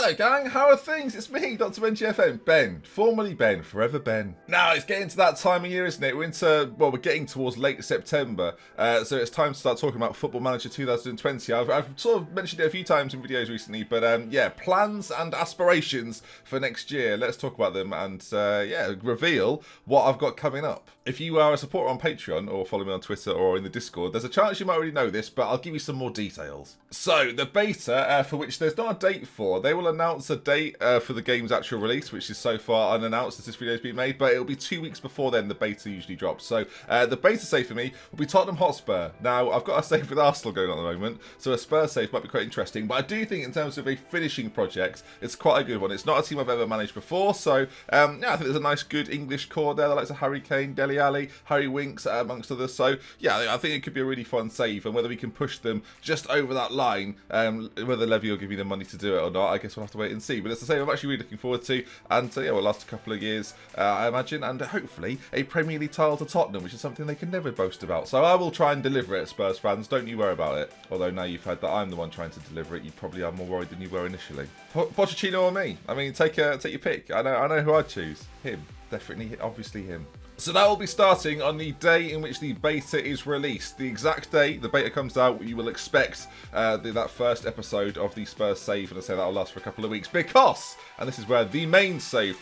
Hello gang, how are things? It's me, DoctorBenjy FM, Ben, formerly Ben, forever Ben. Now, it's getting to that time of year, isn't it? We're getting towards late September, so it's time to start talking about Football Manager 2020. I've sort of mentioned it a few times in videos recently, but yeah, plans and aspirations for next year. Let's talk about them and yeah, reveal what I've got coming up. If you are a supporter on Patreon or follow me on Twitter or in the Discord, there's a chance you might already know this, but I'll give you some more details. So, the beta, for which there's not a date for, they will announce a date for the game's actual release, which is so far unannounced as this video has been made, but it'll be 2 weeks before then the beta usually drops. So, the beta save for me will be Tottenham Hotspur. Now, I've got a save with Arsenal going on at the moment, so a Spurs save might be quite interesting, but I do think in terms of a finishing project, it's quite a good one. It's not a team I've ever managed before, so yeah, I think there's a nice, good English core there, the likes of Harry Kane, Dele Alli, Harry Winks, amongst others. So yeah, I think it could be a really fun save, and whether we can push them just over that line, whether Levy will give me the money to do it or not, I guess we'll have to wait and see. But it's a save I'm actually really looking forward to, and yeah, will last a couple of years, I imagine, and hopefully a Premier League title to Tottenham, which is something they can never boast about. So I will try and deliver it, Spurs fans. Don't you worry about it. Although now you've heard that I'm the one trying to deliver it, you probably are more worried than you were initially. Pochettino or me? I mean, take your pick. I know who I'd choose. Him, definitely, obviously him. So that will be starting on the day in which the beta is released. The exact day the beta comes out, you will expect that first episode of the Spurs save, and I say that will last for a couple of weeks because, and this is where the main save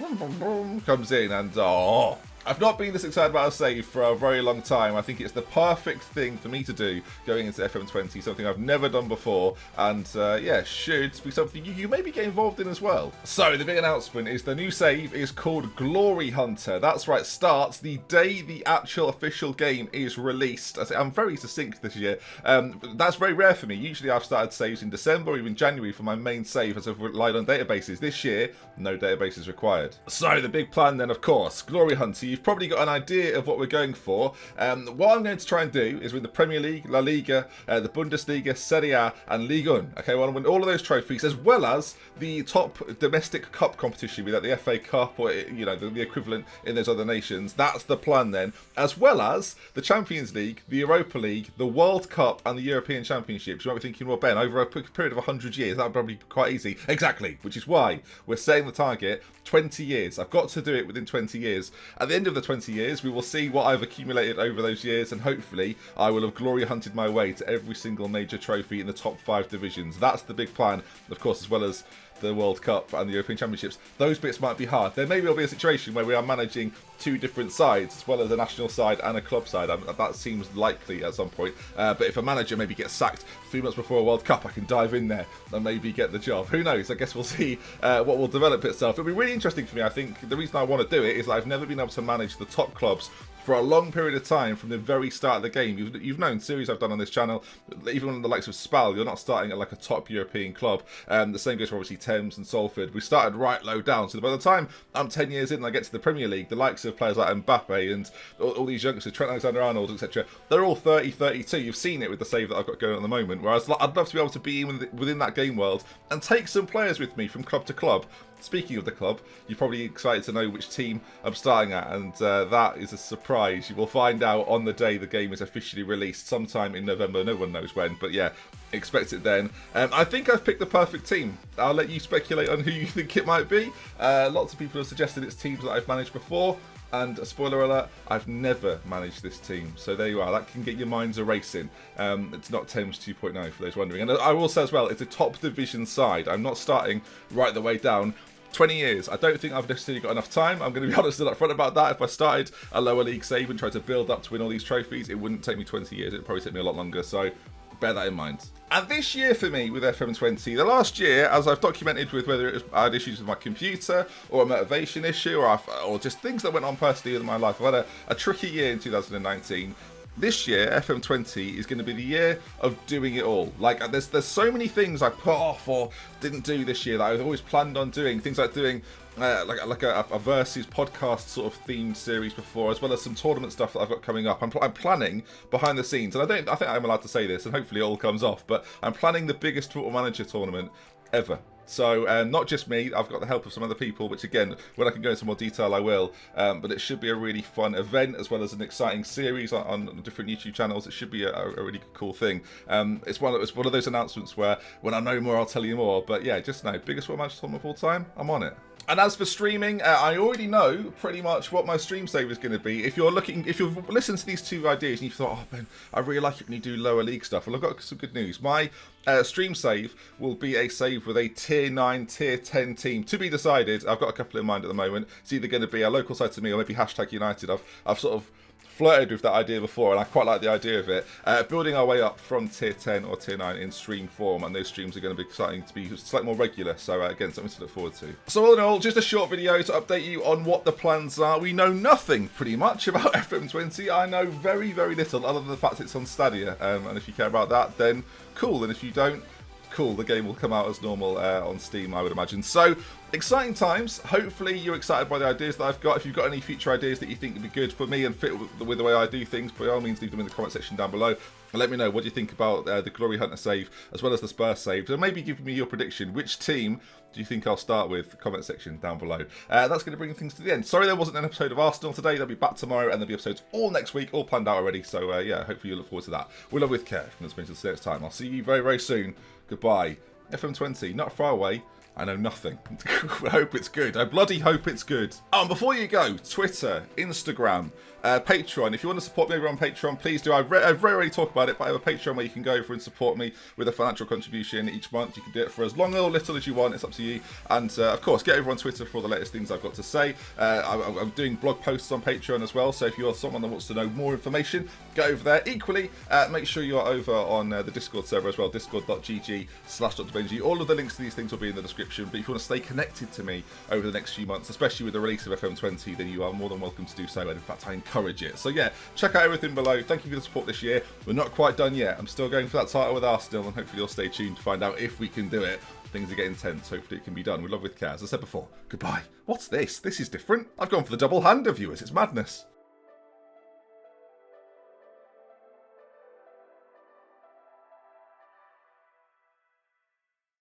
comes in, and I've not been this excited about a save for a very long time. I think it's the perfect thing for me to do going into FM20, something I've never done before, and yeah, should be something you maybe get involved in as well. So the big announcement is the new save is called Glory Hunter. That's right, starts the day the actual official game is released. I'm very succinct this year. That's very rare for me. Usually I've started saves in December or even January for my main save as I've relied on databases. This year, no databases required. So the big plan then, of course, Glory Hunter. You've probably got an idea of what we're going for. What I'm going to try and do is win the Premier League, La Liga, the Bundesliga, Serie A, and Ligue 1. Okay, I want to win all of those trophies, as well as the top domestic cup competition, be that the FA Cup or, you know, the equivalent in those other nations. That's the plan then, as well as the Champions League, the Europa League, the World Cup, and the European Championships. You might be thinking, well, Ben, over a period of 100 years, that would probably be quite easy. Exactly, which is why we're setting the target 20 years. I've got to do it within 20 years. At the end of the 20 years, we will see what I've accumulated over those years, and hopefully I will have glory hunted my way to every single major trophy in the top 5 divisions. That's the big plan, of course, as well as the World Cup and the European Championships. Those bits might be hard. There may well be a situation where we are managing 2 different sides, as well as a national side and a club side. That seems likely at some point. But if a manager maybe gets sacked 3 months before a World Cup, I can dive in there and maybe get the job. Who knows? I guess we'll see what will develop itself. It'll be really interesting for me. I think the reason I want to do it is that I've never been able to manage the top clubs for a long period of time from the very start of the game. You've known series I've done on this channel, even on the likes of Spal, you're not starting at like a top European club. The same goes for obviously Thames and Salford. We started right low down, so by the time I'm 10 years in and I get to the Premier League, the likes of players like Mbappe and all these youngsters, Trent Alexander-Arnold, etc., they're all 30, 32. You've seen it with the save that I've got going on at the moment, whereas I'd love to be able to be within that game world and take some players with me from club to club. Speaking of the club, you're probably excited to know which team I'm starting at, and that is a surprise. You will find out on the day the game is officially released, sometime in November. No one knows when, but yeah, expect it then. I think I've picked the perfect team. I'll let you speculate on who you think it might be. Lots of people have suggested it's teams that I've managed before. And a spoiler alert, I've never managed this team. So there you are. That can get your minds a-racing. It's not Thames 2.0 for those wondering. And I will say as well, it's a top division side. I'm not starting right the way down. 20 years. I don't think I've necessarily got enough time. I'm going to be honest and upfront about that. If I started a lower league save and tried to build up to win all these trophies, it wouldn't take me 20 years. It would probably take me a lot longer. So bear that in mind. And this year for me with FM20, the last year, as I've documented with whether I had issues with my computer or a motivation issue or just things that went on personally in my life, I've had a tricky year in 2019. This year, FM20 is going to be the year of doing it all. Like, there's so many things I put off or didn't do this year that I've always planned on doing. Things like doing like a versus podcast sort of themed series before, as well as some tournament stuff that I've got coming up. I'm planning behind the scenes, and I think I'm allowed to say this, and hopefully it all comes off, but I'm planning the biggest Football Manager tournament ever. So not just me, I've got the help of some other people, which again, when I can go into more detail, I will. But it should be a really fun event, as well as an exciting series on different YouTube channels. It should be a really cool thing. It's one of those announcements where when I know more, I'll tell you more. But yeah, just know, biggest World Manager tournament of all time, I'm on it. And as for streaming, I already know pretty much what my stream save is going to be. If you've listened to these two ideas and you thought, oh man, I really like it when you do lower league stuff, well, I've got some good news. My stream save will be a save with a tier 9, tier 10 team. To be decided. I've got a couple in mind at the moment. It's either going to be a local side to me or maybe #United. I've sort of flirted with that idea before, and I quite like the idea of it. Building our way up from tier 10 or tier 9 in stream form, and those streams are going to be exciting to be slightly more regular. So again, something to look forward to. So all in all, just a short video to update you on what the plans are. We know nothing pretty much about FM20. I know very, very little, other than the fact it's on Stadia. And if you care about that, then cool. And if you don't, cool, the game will come out as normal on Steam, I would imagine. So, exciting times. Hopefully you're excited by the ideas that I've got. If you've got any future ideas that you think would be good for me and fit with the way I do things, by all means leave them in the comment section down below. And let me know, what do you think about the Glory Hunter save, as well as the Spurs save. And maybe give me your prediction. Which team do you think I'll start with? Comment section down below. That's going to bring things to the end. Sorry there wasn't an episode of Arsenal today. They'll be back tomorrow, and there'll be episodes all next week, all planned out already. So yeah, hopefully you look forward to that. We love with care. From the next time. I'll see you very, very soon. Goodbye. FM20, not far away. I know nothing. I hope it's good. I bloody hope it's good. Oh, and before you go, Twitter, Instagram, Patreon. If you want to support me over on Patreon, please do. I very rarely talk about it, but I have a Patreon where you can go over and support me with a financial contribution each month. You can do it for as long or little as you want. It's up to you. And of course, get over on Twitter for all the latest things I've got to say. I'm doing blog posts on Patreon as well. So if you're someone that wants to know more information, go over there. Equally, make sure you're over on the Discord server as well. Discord.gg/DoctorBenjy. All of the links to these things will be in the description. But if you want to stay connected to me over the next few months, especially with the release of FM20, then you are more than welcome to do so. And in fact, I encourage it. So yeah, check out everything below. Thank you for the support this year. We're not quite done yet. I'm still going for that title with Arsenal, and hopefully you'll stay tuned to find out if we can do it. Things are getting tense. Hopefully it can be done. We love with care. As I said before, goodbye. What's this? This is different. I've gone for the double hand of viewers. It's madness.